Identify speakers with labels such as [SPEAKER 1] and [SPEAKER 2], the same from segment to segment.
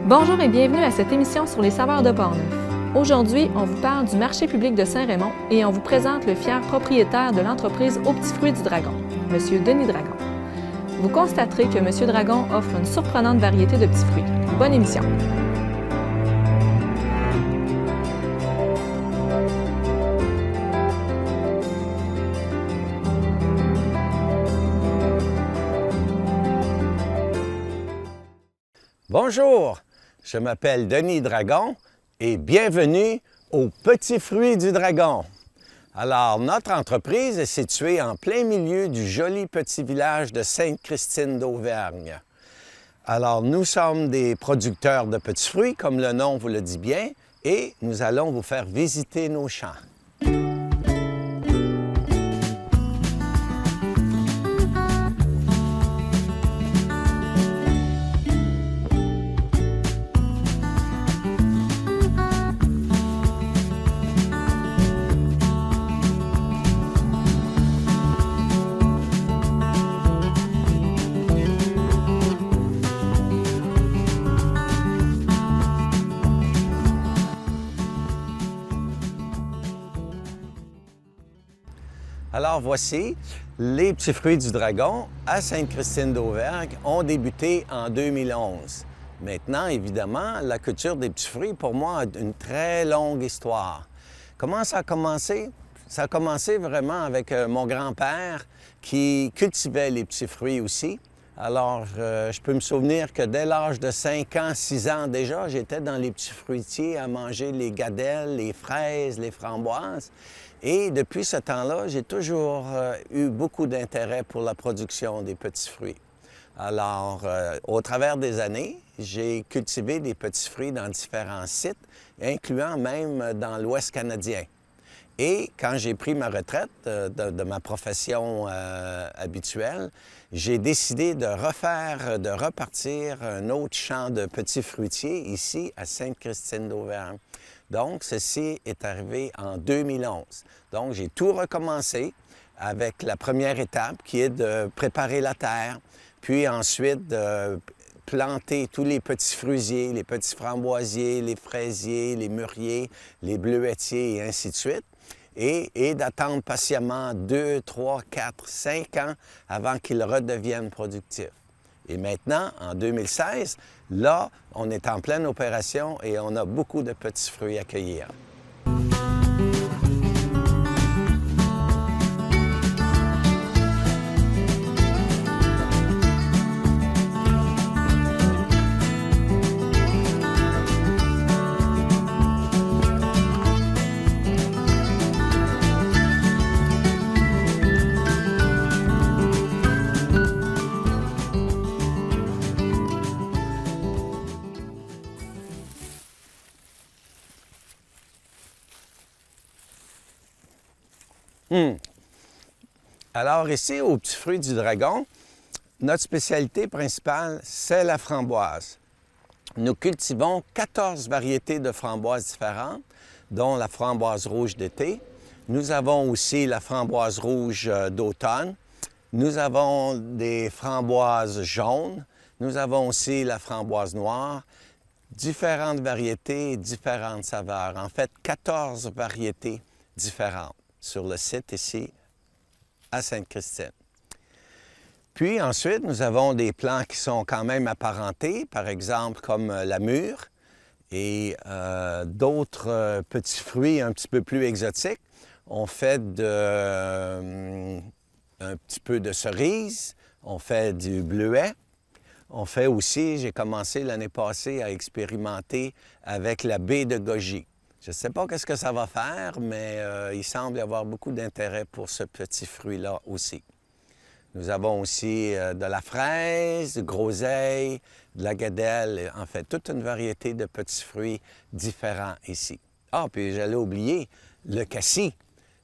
[SPEAKER 1] Bonjour et bienvenue à cette émission sur les saveurs de Portneuf. Aujourd'hui, on vous parle du marché public de Saint-Raymond et on vous présente le fier propriétaire de l'entreprise Aux Petits Fruits du Dragon, M. Denis Dragon. Vous constaterez que M. Dragon offre une surprenante variété de petits fruits. Bonne émission!
[SPEAKER 2] Bonjour, je m'appelle Denis Dragon et bienvenue aux Petits Fruits du Dragon. Alors, notre entreprise est située en plein milieu du joli petit village de Sainte-Christine d'Auvergne. Alors, nous sommes des producteurs de petits fruits, comme le nom vous le dit bien, et nous allons vous faire visiter nos champs. Alors voici, les Petits Fruits du Dragon à Sainte-Christine d'Auvergne ont débuté en 2011. Maintenant, évidemment, la culture des petits fruits, pour moi, a une très longue histoire. Comment ça a commencé? Ça a commencé vraiment avec mon grand-père qui cultivait les petits fruits aussi. Alors, je peux me souvenir que dès l'âge de 5 ans, 6 ans déjà, j'étais dans les petits fruitiers à manger les gadelles, les fraises, les framboises. Et depuis ce temps-là, j'ai toujours eu beaucoup d'intérêt pour la production des petits fruits. Alors, au travers des années, j'ai cultivé des petits fruits dans différents sites, incluant même dans l'Ouest canadien. Et quand j'ai pris ma retraite de ma profession habituelle, j'ai décidé de repartir un autre champ de petits fruitiers ici à Sainte-Christine d'Auvergne. Donc, ceci est arrivé en 2011. Donc, j'ai tout recommencé avec la première étape qui est de préparer la terre, puis ensuite de planter tous les petits fruitiers, les petits framboisiers, les fraisiers, les mûriers, les bleuetiers et ainsi de suite. Et d'attendre patiemment 2, 3, 4, 5 ans avant qu'ils redeviennent productifs. Et maintenant, en 2016, là, on est en pleine opération et on a beaucoup de petits fruits à cueillir. Alors ici, aux Petits Fruits du Dragon, notre spécialité principale, c'est la framboise. Nous cultivons 14 variétés de framboises différentes, dont la framboise rouge d'été. Nous avons aussi la framboise rouge d'automne. Nous avons des framboises jaunes. Nous avons aussi la framboise noire. Différentes variétés, différentes saveurs. En fait, 14 variétés différentes sur le site ici à Sainte-Christine. Puis ensuite, nous avons des plants qui sont quand même apparentés, par exemple comme la mûre et d'autres petits fruits un petit peu plus exotiques. On fait un petit peu de cerise, on fait du bleuet. On fait aussi, j'ai commencé l'année passée à expérimenter avec la baie de goji. Je ne sais pas qu'est-ce que ça va faire, mais il semble y avoir beaucoup d'intérêt pour ce petit fruit-là aussi. Nous avons aussi de la fraise, du groseille, de la gadelle, en fait, toute une variété de petits fruits différents ici. Ah, puis j'allais oublier le cassis,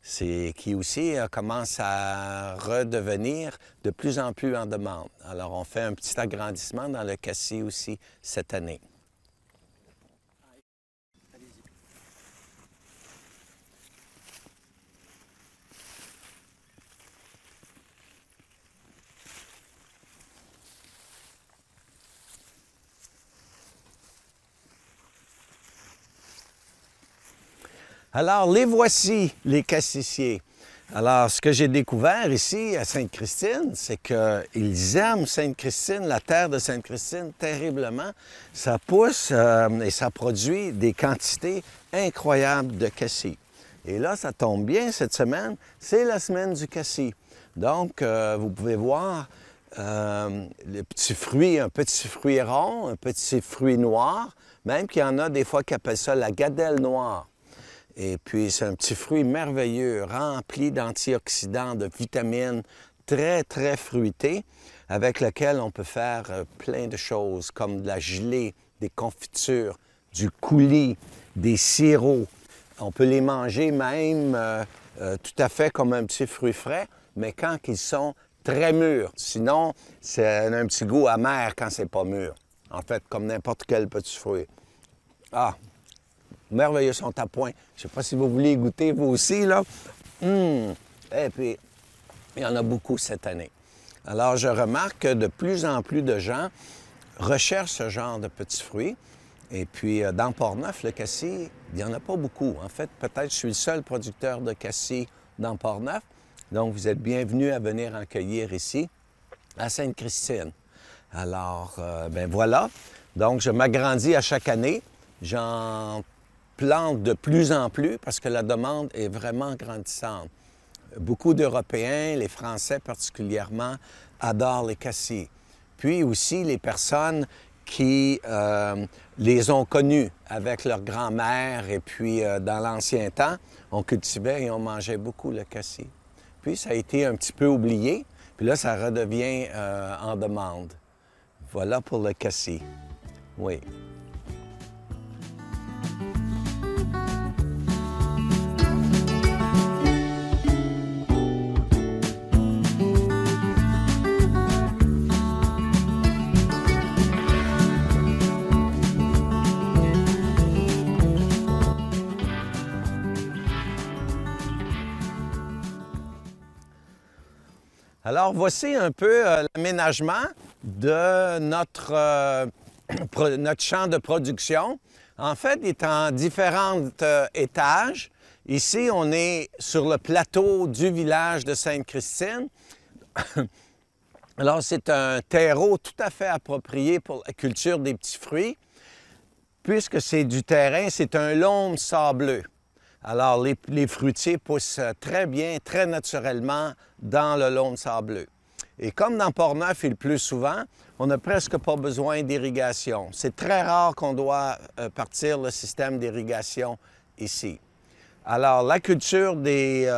[SPEAKER 2] qui aussi commence à redevenir de plus en plus en demande. Alors, on fait un petit agrandissement dans le cassis aussi cette année. Alors, les voici, les cassissiers. Alors, ce que j'ai découvert ici à Sainte-Christine, c'est qu'ils aiment Sainte-Christine, la terre de Sainte-Christine, terriblement. Ça pousse et ça produit des quantités incroyables de cassis. Et là, ça tombe bien, cette semaine, c'est la semaine du cassis. Donc, vous pouvez voir le petit fruit, un petit fruit rond, un petit fruit noir, même qu'il y en a des fois qui appellent ça la gadelle noire. Et puis, c'est un petit fruit merveilleux, rempli d'antioxydants, de vitamines, très, très fruité, avec lequel on peut faire plein de choses, comme de la gelée, des confitures, du coulis, des sirops. On peut les manger même tout à fait comme un petit fruit frais, mais quand ils sont très mûrs. Sinon, c'est un petit goût amer quand c'est pas mûr. En fait, comme n'importe quel petit fruit. Ah! Merveilleux, sont à point. Je ne sais pas si vous voulez goûter, vous aussi, là. Et puis, il y en a beaucoup cette année. Alors, je remarque que de plus en plus de gens recherchent ce genre de petits fruits. Et puis, dans Portneuf, le cassis, il n'y en a pas beaucoup. En fait, peut-être je suis le seul producteur de cassis dans Portneuf. Donc, vous êtes bienvenus à venir en cueillir ici, à Sainte-Christine. Alors, ben voilà. Donc, je m'agrandis à chaque année. J'en plante de plus en plus parce que la demande est vraiment grandissante. Beaucoup d'Européens, les Français particulièrement, adorent les cassis. Puis aussi les personnes qui les ont connus avec leur grand-mère et puis dans l'ancien temps, on cultivait et on mangeait beaucoup le cassis. Puis ça a été un petit peu oublié, puis là ça redevient en demande. Voilà pour le cassis. Oui. Alors, voici un peu l'aménagement de notre champ de production. En fait, il est en différents étages. Ici, on est sur le plateau du village de Sainte-Christine. Alors, c'est un terreau tout à fait approprié pour la culture des petits fruits. Puisque c'est du terrain, c'est un loam sableux. Alors, les fruitiers poussent très bien, très naturellement dans le loam sableux. Et comme dans Portneuf et le plus souvent, on n'a presque pas besoin d'irrigation. C'est très rare qu'on doit partir le système d'irrigation ici. Alors, la culture des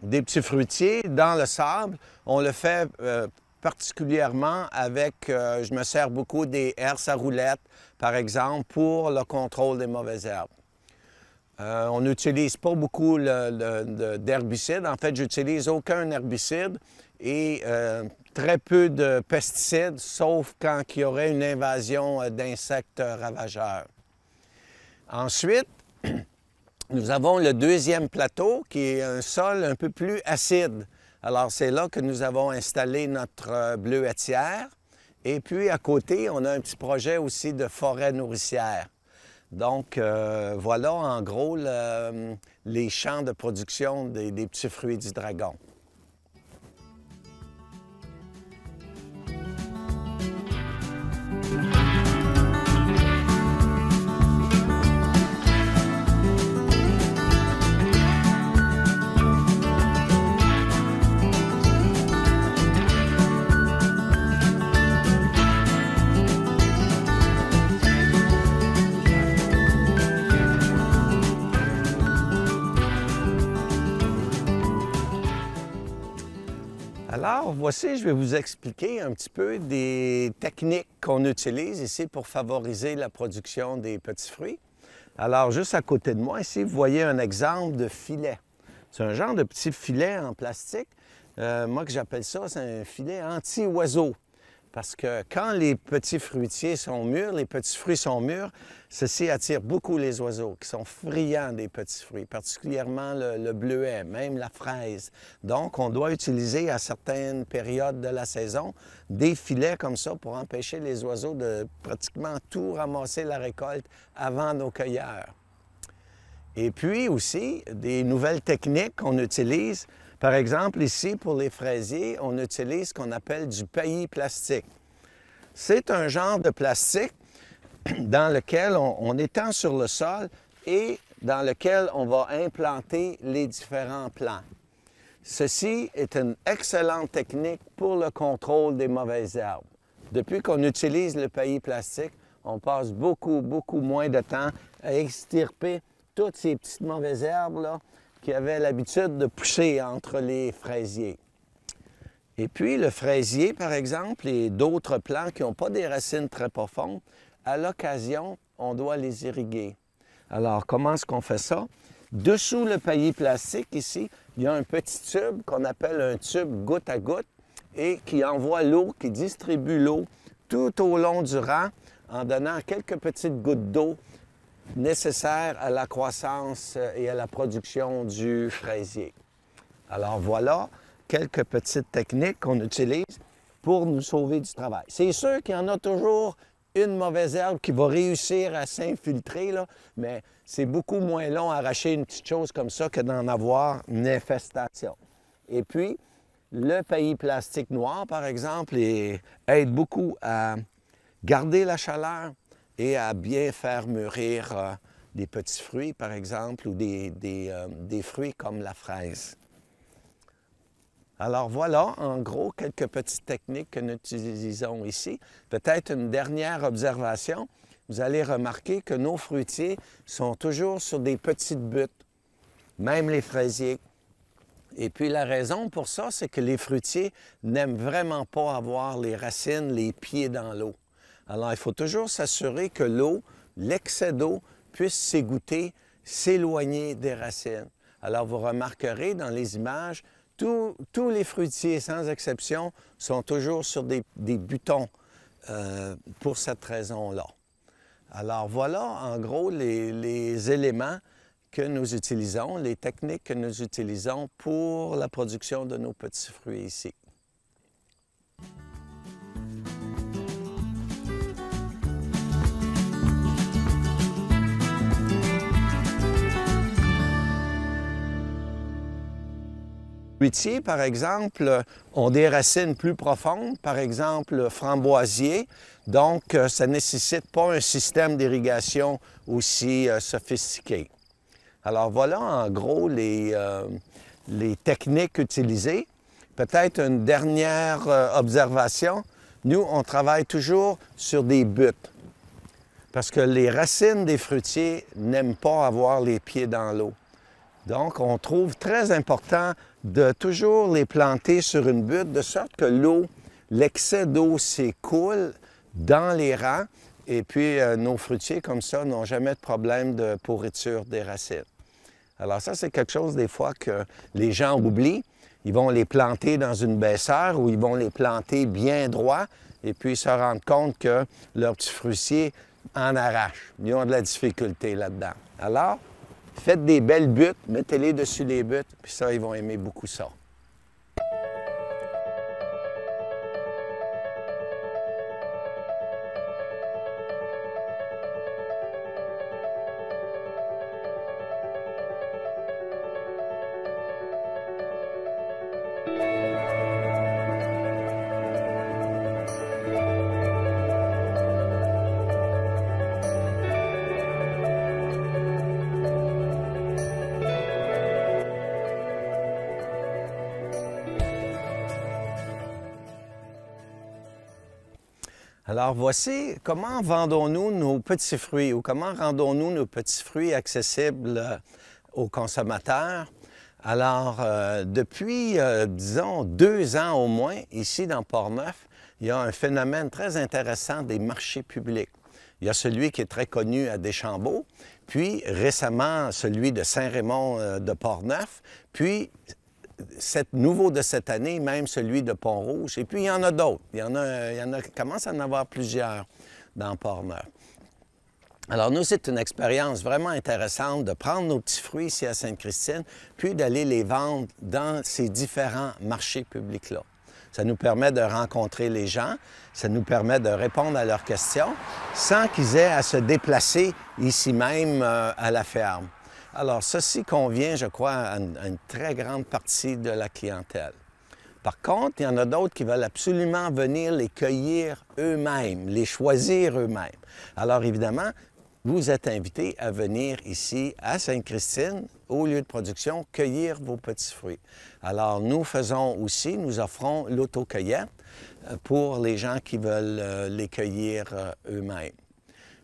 [SPEAKER 2] petits fruitiers dans le sable, on le fait particulièrement avec, je me sers beaucoup des herses à roulettes, par exemple, pour le contrôle des mauvaises herbes. On n'utilise pas beaucoup d'herbicides. En fait, j'utilise aucun herbicide et très peu de pesticides, sauf quand il y aurait une invasion d'insectes ravageurs. Ensuite, nous avons le deuxième plateau qui est un sol un peu plus acide. Alors, c'est là que nous avons installé notre bleuetière. Et puis, à côté, on a un petit projet aussi de forêt nourricière. Donc, voilà en gros les champs de production des petits fruits du dragon. Alors, voici, je vais vous expliquer un petit peu des techniques qu'on utilise ici pour favoriser la production des petits fruits. Alors, juste à côté de moi, ici, vous voyez un exemple de filet. C'est un genre de petit filet en plastique. Moi, que j'appelle ça, c'est un filet anti-oiseau. Parce que quand les petits fruitiers sont mûrs, les petits fruits sont mûrs, ceci attire beaucoup les oiseaux qui sont friands des petits fruits, particulièrement le bleuet, même la fraise. Donc, on doit utiliser à certaines périodes de la saison des filets comme ça pour empêcher les oiseaux de pratiquement tout ramasser la récolte avant nos cueilleurs. Et puis aussi, des nouvelles techniques qu'on utilise. Par exemple, ici, pour les fraisiers, on utilise ce qu'on appelle du paillis plastique. C'est un genre de plastique dans lequel on étend sur le sol et dans lequel on va implanter les différents plants. Ceci est une excellente technique pour le contrôle des mauvaises herbes. Depuis qu'on utilise le paillis plastique, on passe beaucoup moins de temps à extirper toutes ces petites mauvaises herbes-là qui avaient l'habitude de pousser entre les fraisiers. Et puis le fraisier, par exemple, et d'autres plants qui n'ont pas des racines très profondes, à l'occasion, on doit les irriguer. Alors, comment est-ce qu'on fait ça? Dessous le paillis plastique, ici, il y a un petit tube qu'on appelle un tube goutte à goutte et qui envoie l'eau, qui distribue l'eau tout au long du rang en donnant quelques petites gouttes d'eau nécessaires à la croissance et à la production du fraisier. Alors voilà quelques petites techniques qu'on utilise pour nous sauver du travail. C'est sûr qu'il y en a toujours une mauvaise herbe qui va réussir à s'infiltrer, mais c'est beaucoup moins long à arracher une petite chose comme ça que d'en avoir une infestation. Et puis, le paillis plastique noir, par exemple, aide beaucoup à garder la chaleur et à bien faire mûrir des petits fruits, par exemple, ou des fruits comme la fraise. Alors voilà, en gros, quelques petites techniques que nous utilisons ici. Peut-être une dernière observation. Vous allez remarquer que nos fruitiers sont toujours sur des petites buttes, même les fraisiers. Et puis la raison pour ça, c'est que les fruitiers n'aiment vraiment pas avoir les racines, les pieds dans l'eau. Alors il faut toujours s'assurer que l'eau, l'excès d'eau, puisse s'égoutter, s'éloigner des racines. Alors vous remarquerez dans les images, tous les fruitiers, sans exception, sont toujours sur des butons pour cette raison-là. Alors voilà, en gros, les éléments que nous utilisons, les techniques que nous utilisons pour la production de nos petits fruits ici. Les fruitiers, par exemple, ont des racines plus profondes, par exemple le framboisier, donc ça ne nécessite pas un système d'irrigation aussi sophistiqué. Alors voilà en gros les techniques utilisées. Peut-être une dernière observation, nous on travaille toujours sur des buttes parce que les racines des fruitiers n'aiment pas avoir les pieds dans l'eau. Donc on trouve très important de toujours les planter sur une butte, de sorte que l'eau, l'excès d'eau s'écoule dans les rangs, et puis nos fruitiers, comme ça, n'ont jamais de problème de pourriture des racines. Alors ça, c'est quelque chose des fois que les gens oublient. Ils vont les planter dans une baisseur ou ils vont les planter bien droit, et puis ils se rendent compte que leurs petits fruitiers en arrachent. Ils ont de la difficulté là-dedans. Alors, faites des belles buttes, mettez-les dessus les buttes, puis ça, ils vont aimer beaucoup ça. Alors voici comment vendons-nous nos petits fruits ou comment rendons-nous nos petits fruits accessibles aux consommateurs. Alors depuis, disons, 2 ans au moins, ici dans Portneuf, il y a un phénomène très intéressant des marchés publics. Il y a celui qui est très connu à Deschambault, puis récemment celui de Saint-Raymond de Portneuf, puis nouveau de cette année, même celui de Pont-Rouge. Et puis, il y en a d'autres. Il commence à en avoir plusieurs dans Portneuf. Alors, nous, c'est une expérience vraiment intéressante de prendre nos petits fruits ici à Sainte-Christine, puis d'aller les vendre dans ces différents marchés publics-là. Ça nous permet de rencontrer les gens, ça nous permet de répondre à leurs questions sans qu'ils aient à se déplacer ici même à la ferme. Alors, ceci convient, je crois, à une très grande partie de la clientèle. Par contre, il y en a d'autres qui veulent absolument venir les cueillir eux-mêmes, les choisir eux-mêmes. Alors, évidemment, vous êtes invités à venir ici, à Sainte-Christine, au lieu de production, cueillir vos petits fruits. Alors, nous faisons aussi, nous offrons l'autocueillette pour les gens qui veulent les cueillir eux-mêmes.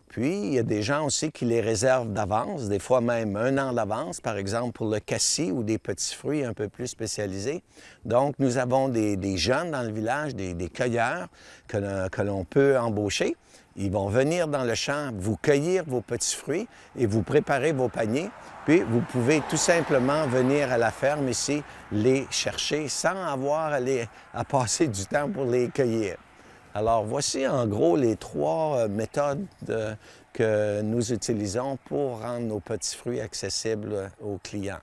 [SPEAKER 2] Puis, il y a des gens aussi qui les réservent d'avance, des fois même 1 an d'avance, par exemple pour le cassis ou des petits fruits un peu plus spécialisés. Donc, nous avons des jeunes dans le village, des cueilleurs que l'on peut embaucher. Ils vont venir dans le champ, vous cueillir vos petits fruits et vous préparer vos paniers. Puis, vous pouvez tout simplement venir à la ferme ici, les chercher sans avoir à passer du temps pour les cueillir. Alors, voici en gros les 3 méthodes que nous utilisons pour rendre nos petits fruits accessibles aux clients.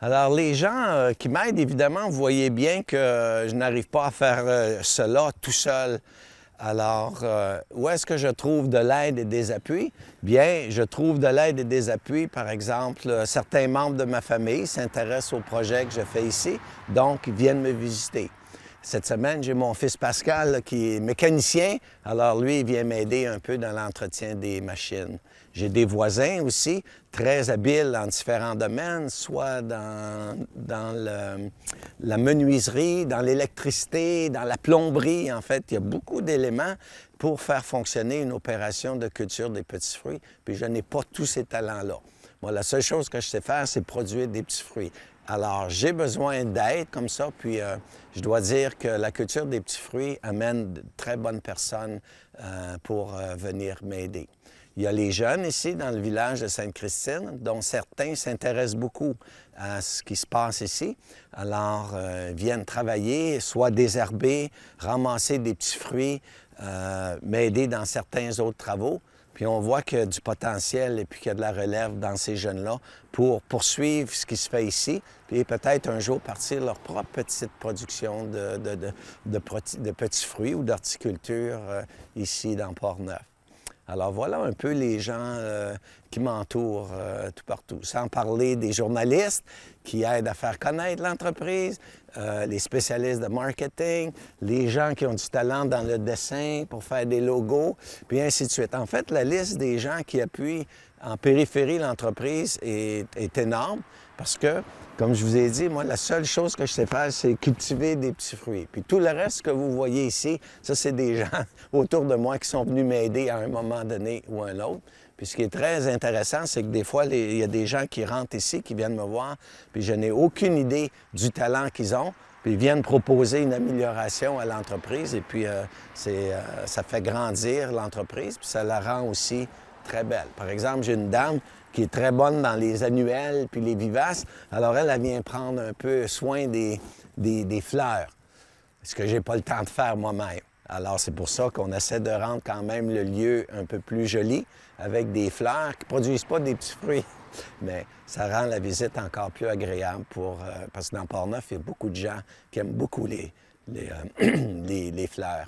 [SPEAKER 2] Alors, les gens qui m'aident, évidemment, vous voyez bien que je n'arrive pas à faire cela tout seul. Alors, où est-ce que je trouve de l'aide et des appuis? Bien, je trouve de l'aide et des appuis, par exemple, certains membres de ma famille s'intéressent au projet que je fais ici, donc ils viennent me visiter. Cette semaine, j'ai mon fils Pascal là, qui est mécanicien, alors lui, il vient m'aider un peu dans l'entretien des machines. J'ai des voisins aussi, très habiles en différents domaines, soit dans la menuiserie, dans l'électricité, dans la plomberie. En fait, il y a beaucoup d'éléments pour faire fonctionner une opération de culture des petits fruits, puis je n'ai pas tous ces talents-là. Moi, la seule chose que je sais faire, c'est produire des petits fruits. Alors, j'ai besoin d'aide comme ça, puis je dois dire que la culture des petits fruits amène de très bonnes personnes pour venir m'aider. Il y a les jeunes ici, dans le village de Sainte-Christine, dont certains s'intéressent beaucoup à ce qui se passe ici. Alors, viennent travailler, soit désherber, ramasser des petits fruits, m'aider dans certains autres travaux. Puis on voit qu'il y a du potentiel et puis qu'il y a de la relève dans ces jeunes-là pour poursuivre ce qui se fait ici, puis peut-être un jour partir leur propre petite production de petits fruits ou d'horticulture ici dans Port-Neuf. Alors voilà un peu les gens qui m'entourent tout partout. Sans parler des journalistes qui aident à faire connaître l'entreprise, les spécialistes de marketing, les gens qui ont du talent dans le dessin pour faire des logos, puis ainsi de suite. En fait, la liste des gens qui appuient en périphérie l'entreprise est énorme parce que, comme je vous ai dit, moi, la seule chose que je sais faire, c'est cultiver des petits fruits. Puis tout le reste que vous voyez ici, ça, c'est des gens autour de moi qui sont venus m'aider à un moment donné ou à un autre. Puis ce qui est très intéressant, c'est que des fois, il y a des gens qui rentrent ici, qui viennent me voir, puis je n'ai aucune idée du talent qu'ils ont, puis ils viennent proposer une amélioration à l'entreprise, et puis ça fait grandir l'entreprise, puis ça la rend aussi très belle. Par exemple, j'ai une dame qui est très bonne dans les annuelles puis les vivaces. Alors, elle vient prendre un peu soin des fleurs, ce que j'ai pas le temps de faire moi-même. Alors, c'est pour ça qu'on essaie de rendre quand même le lieu un peu plus joli avec des fleurs qui ne produisent pas des petits fruits. Mais ça rend la visite encore plus agréable parce que dans Port-Neuf, il y a beaucoup de gens qui aiment beaucoup les fleurs.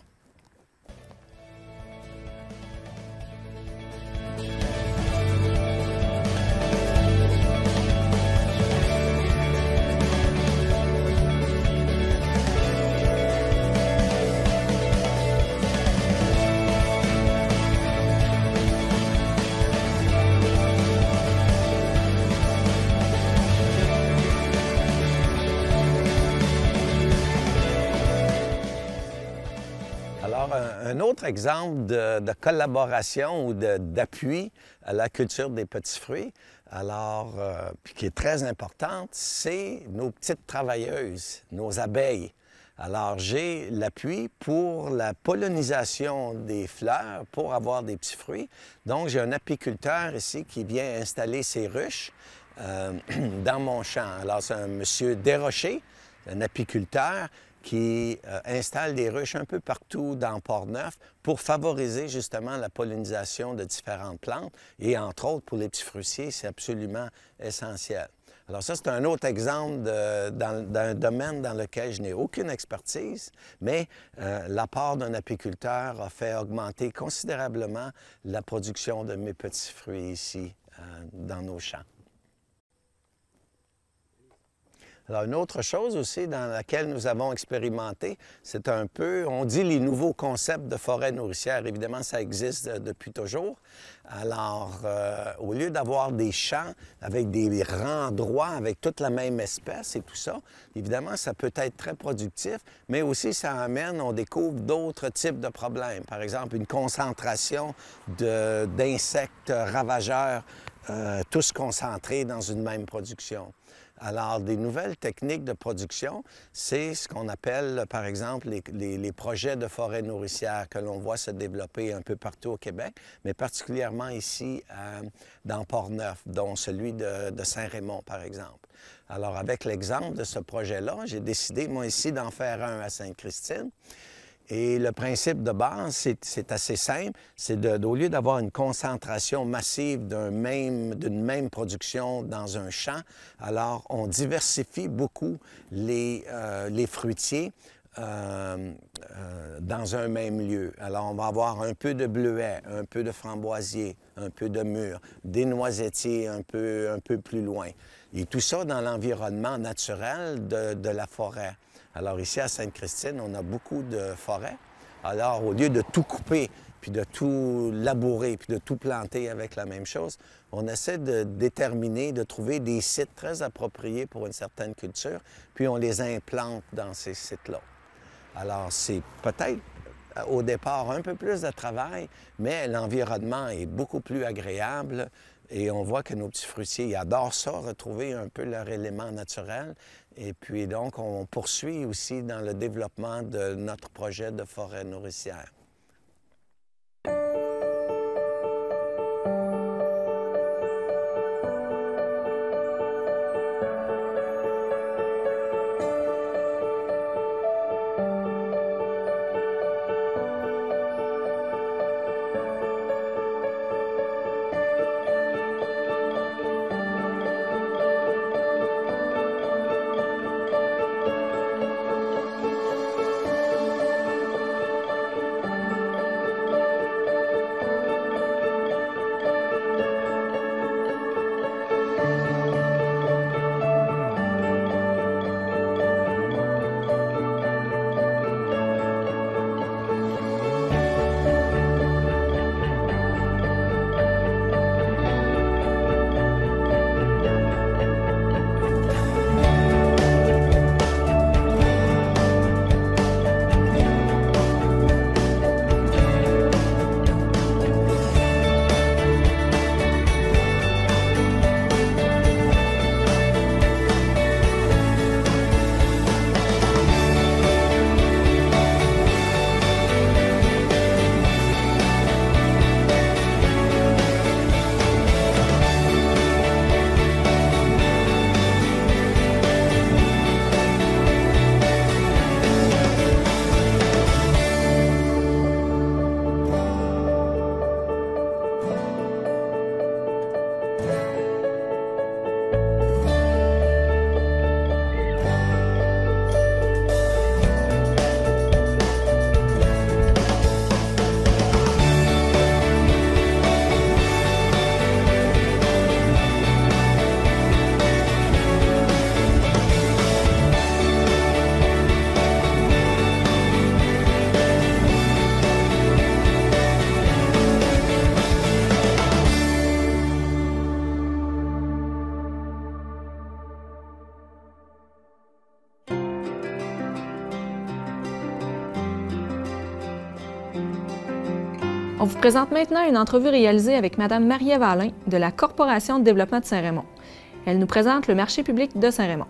[SPEAKER 2] Alors, un autre exemple de collaboration ou d'appui à la culture des petits fruits, alors, puis qui est très importante, c'est nos petites travailleuses, nos abeilles. Alors, j'ai l'appui pour la pollinisation des fleurs pour avoir des petits fruits. Donc, j'ai un apiculteur ici qui vient installer ses ruches dans mon champ. Alors, c'est un monsieur Desrochers, un apiculteur qui installe des ruches un peu partout dans Port-Neuf pour favoriser justement la pollinisation de différentes plantes. Et entre autres, pour les petits fruitiers, c'est absolument essentiel. Alors ça, c'est un autre exemple d'un domaine dans lequel je n'ai aucune expertise, mais l'apport d'un apiculteur a fait augmenter considérablement la production de mes petits fruits ici, dans nos champs. Alors, une autre chose aussi dans laquelle nous avons expérimenté, c'est un peu, on dit les nouveaux concepts de forêt nourricière. Évidemment, ça existe depuis toujours. Alors, au lieu d'avoir des champs avec des rangs droits, avec toute la même espèce et tout ça, évidemment, ça peut être très productif, mais aussi ça amène, on découvre d'autres types de problèmes. Par exemple, une concentration d'insectes ravageurs, tous concentrés dans une même production. Alors, des nouvelles techniques de production, c'est ce qu'on appelle, par exemple, les projets de forêt nourricière que l'on voit se développer un peu partout au Québec, mais particulièrement ici dans Port-Neuf, dont celui de Saint-Raymond, par exemple. Alors, avec l'exemple de ce projet-là, j'ai décidé, moi, ici, d'en faire un à Sainte-Christine. Et le principe de base, c'est assez simple, c'est au lieu d'avoir une concentration massive d'une même production dans un champ, alors on diversifie beaucoup les fruitiers dans un même lieu. Alors on va avoir un peu de bleuets, un peu de framboisier, un peu de mûres, des noisetiers un peu plus loin. Et tout ça dans l'environnement naturel de la forêt. Alors ici à Sainte-Christine, on a beaucoup de forêts. Alors au lieu de tout couper, puis de tout labourer, puis de tout planter avec la même chose, on essaie de déterminer, de trouver des sites très appropriés pour une certaine culture, puis on les implante dans ces sites-là. Alors c'est peut-être au départ un peu plus de travail, mais l'environnement est beaucoup plus agréable. Et on voit que nos petits fruitiers, ils adorent ça, retrouver un peu leur élément naturel. Et puis donc, on poursuit aussi dans le développement de notre projet de forêt nourricière.
[SPEAKER 1] On vous présente maintenant une entrevue réalisée avec Mme Marie-Ève Alain de la Corporation de développement de Saint-Raymond. Elle nous présente le marché public de Saint-Raymond.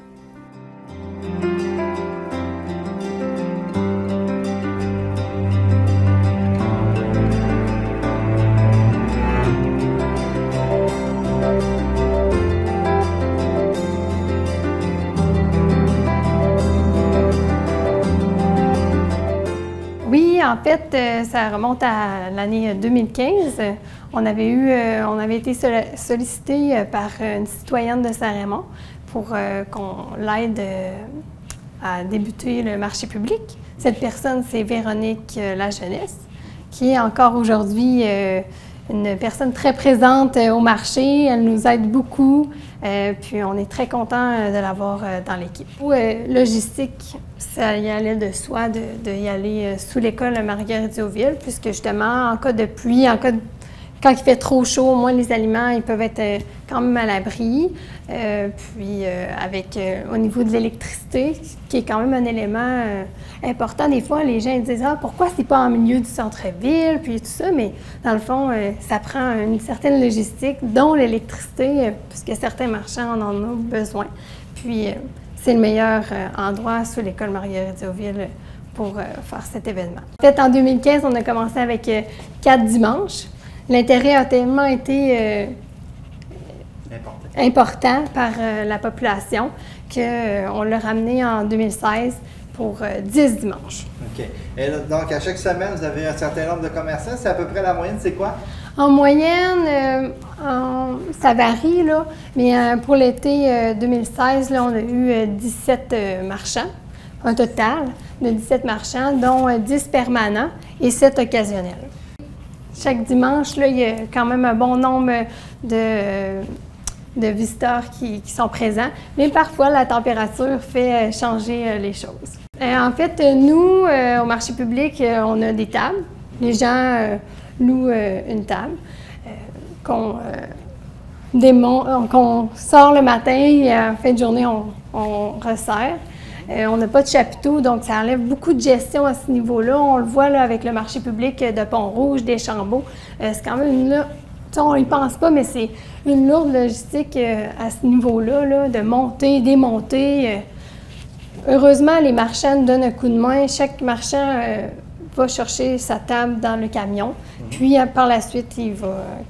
[SPEAKER 3] Oui, en fait, ça remonte à l'année 2015. On avait été sollicité par une citoyenne de Saint-Raymond pour qu'on l'aide à débuter le marché public. Cette personne, c'est Véronique Lajeunesse, qui est encore aujourd'hui une personne très présente au marché. Elle nous aide beaucoup, puis on est très content de l'avoir dans l'équipe. Logistique, ça y allait de soi de y aller sous l'école Marguerite-Diouville, puisque justement, en cas de pluie, quand il fait trop chaud, au moins les aliments ils peuvent être quand même à l'abri. Au niveau de l'électricité, qui est quand même un élément important, des fois les gens disent « Ah, pourquoi c'est pas en milieu du centre-ville? » puis tout ça, mais dans le fond, ça prend une certaine logistique, dont l'électricité, puisque certains marchands en ont besoin. Puis c'est le meilleur endroit sous l'école Marguerite-Diouville pour faire cet événement. En fait, en 2015, on a commencé avec 4 dimanches. L'intérêt a tellement été important par la population qu'on l'a ramené en 2016 pour 10 dimanches.
[SPEAKER 4] OK. Et là, donc, à chaque semaine, vous avez un certain nombre de commerçants. C'est à peu près la moyenne, c'est quoi?
[SPEAKER 3] En moyenne, ça varie, là, mais pour l'été 2016, là, on a eu 17 marchands, un total de 17 marchands, dont 10 permanents et 7 occasionnels. Chaque dimanche, là, il y a quand même un bon nombre de visiteurs qui sont présents, mais parfois la température fait changer les choses. En fait, nous, au marché public, on a des tables. Les gens louent une table qu'on sort le matin et en fin de journée, on resserre. On n'a pas de chapiteau, donc ça enlève beaucoup de gestion à ce niveau-là. On le voit là, avec le marché public de Pont-Rouge, des Chambeaux. C'est quand même on n'y pense pas, mais c'est une lourde logistique à ce niveau-là, là, de monter, démonter. Heureusement, les marchands nous donnent un coup de main. Chaque marchand va chercher sa table dans le camion. Puis par la suite,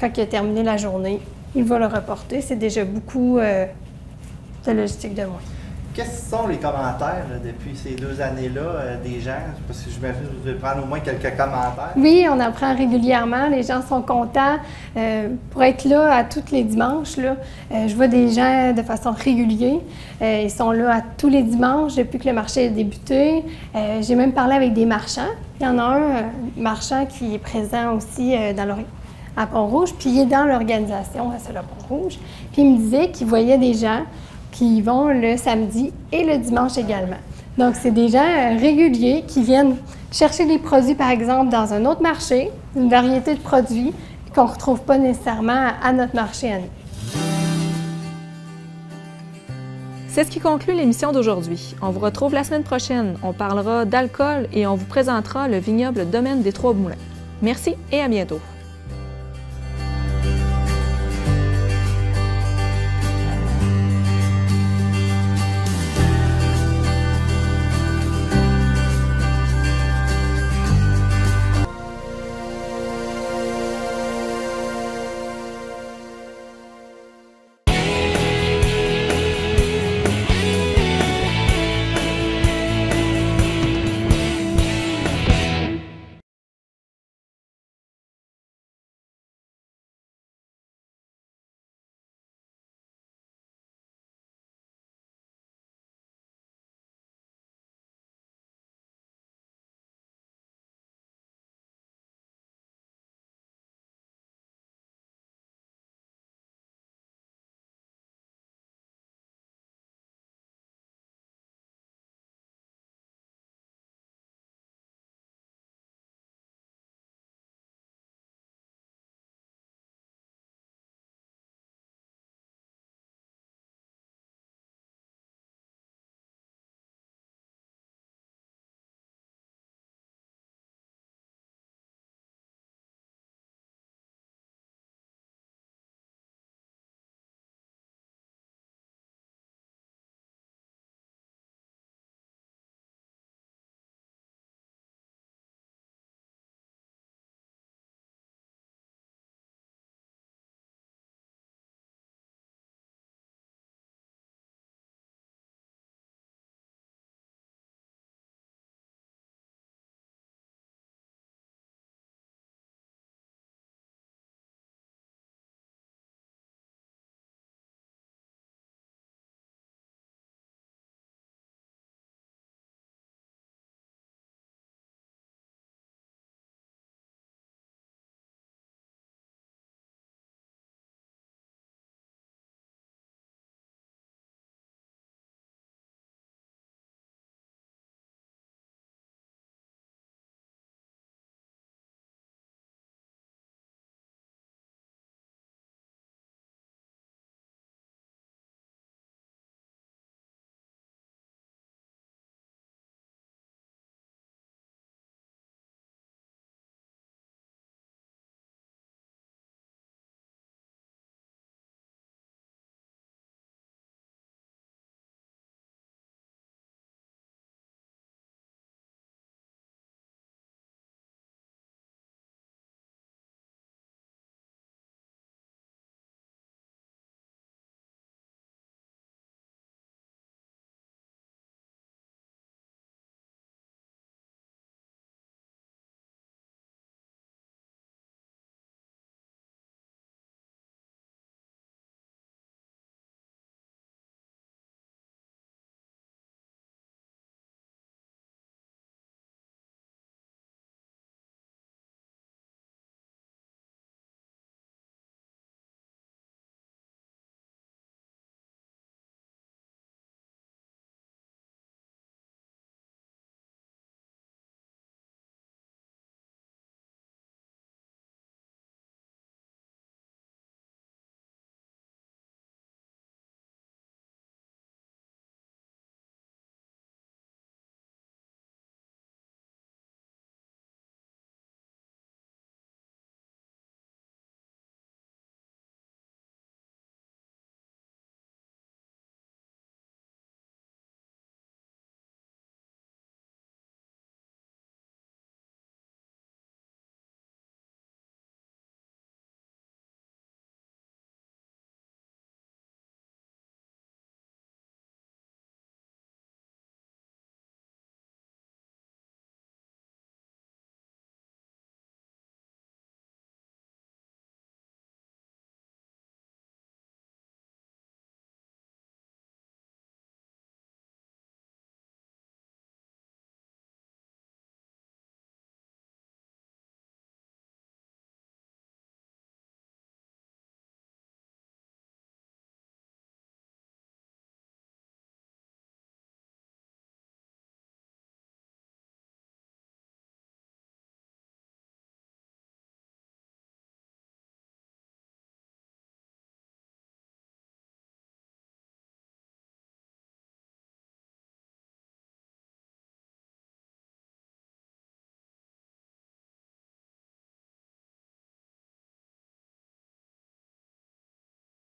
[SPEAKER 3] quand il a terminé la journée, il va le reporter. C'est déjà beaucoup de logistique de moins.
[SPEAKER 4] Quels sont les commentaires là, depuis ces 2 années-là des gens? Parce que j'imagine que vous devez prendre au moins quelques commentaires.
[SPEAKER 3] Oui, on apprend régulièrement. Les gens sont contents. Pour être là à tous les dimanches, là, je vois des gens de façon régulière. Ils sont là à tous les dimanches depuis que le marché a débuté. J'ai même parlé avec des marchands. Il y en a un marchand qui est présent aussi à Pont-Rouge, puis il est dans l'organisation à cela Pont-Rouge. Puis il me disait qu'il voyait des gens qui y vont le samedi et le dimanche également. Donc, c'est des gens réguliers qui viennent chercher des produits, par exemple, dans un autre marché, une variété de produits qu'on ne retrouve pas nécessairement à notre marché à nous.
[SPEAKER 1] C'est ce qui conclut l'émission d'aujourd'hui. On vous retrouve la semaine prochaine. On parlera d'alcool et on vous présentera le vignoble Domaine des Trois Moulins. Merci et à bientôt.